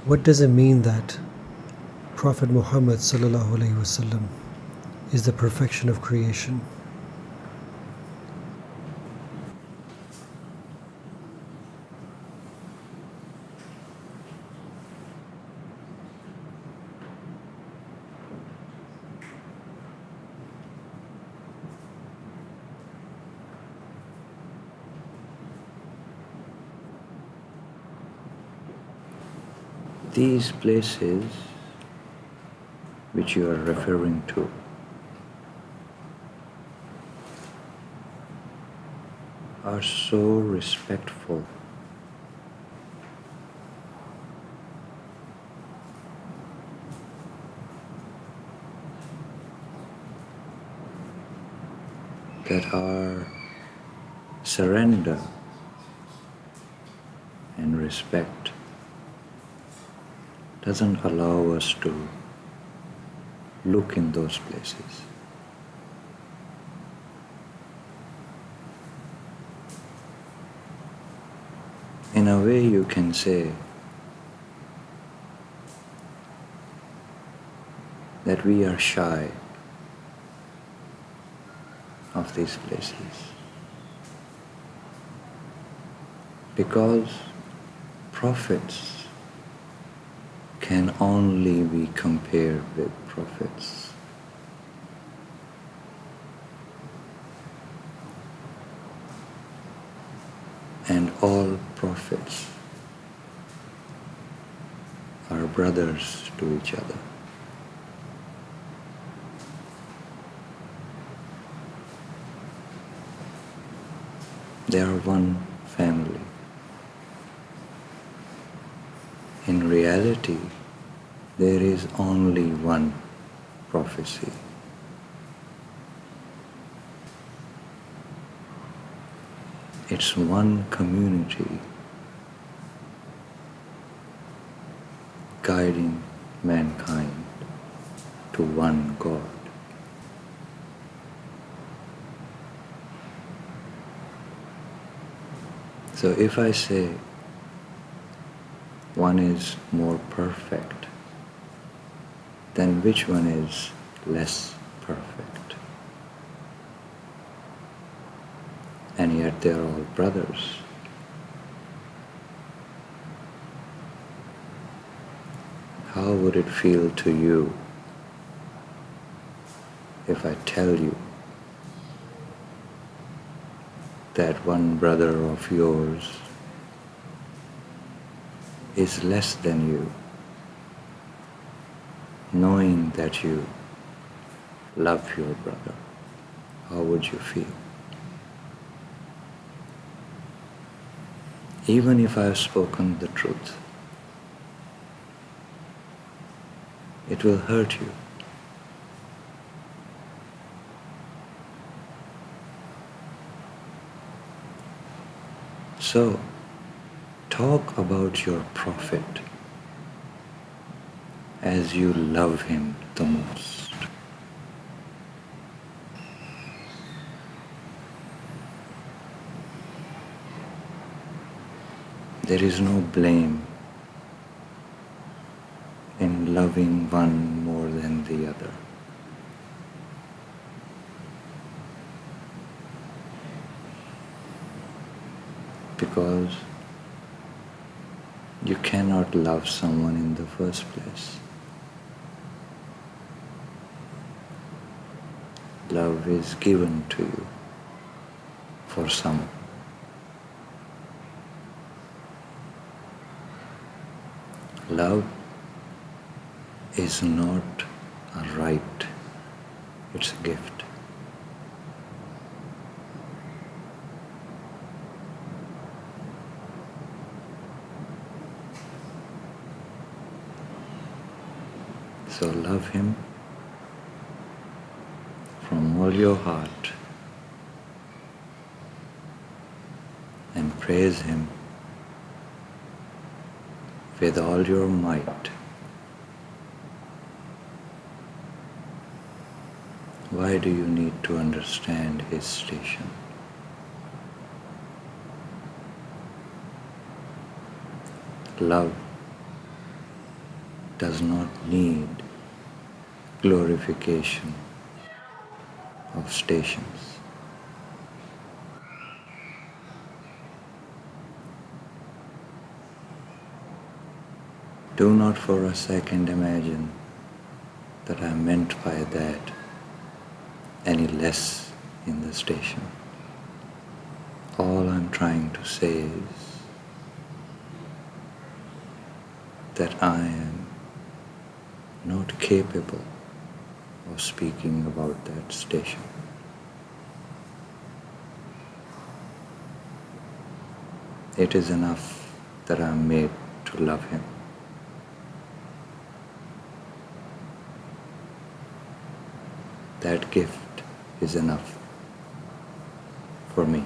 What does it mean that Prophet Muhammad ﷺ is the perfection of creation? These places which you are referring to are so respectful that our surrender and respect doesn't allow us to look in those places. In a way, you can say that we are shy of these places because prophets can only be compared with prophets. And all prophets are brothers to each other. They are one family. In reality, there is only one prophecy. It's one community guiding mankind to one God. So if I say one is more perfect, then which one is less perfect? And yet they are all brothers. How would it feel to you if I tell you that one brother of yours is less than you, knowing that you love your brother? How would you feel? Even if I have spoken the truth, it will hurt you. So, talk about your prophet as you love him the most. There is no blame in loving one more than the other. Because you cannot love someone in the first place. Love is given to you for someone. Love is not a right, it's a gift. So love him from all your heart and praise him with all your might. Why do you need to understand his station? Love does not need glorification of stations. Do not for a second imagine that I meant by that any less in the station. All I'm trying to say is that I am not capable of speaking about that station. It is enough that I am made to love him. That gift is enough for me.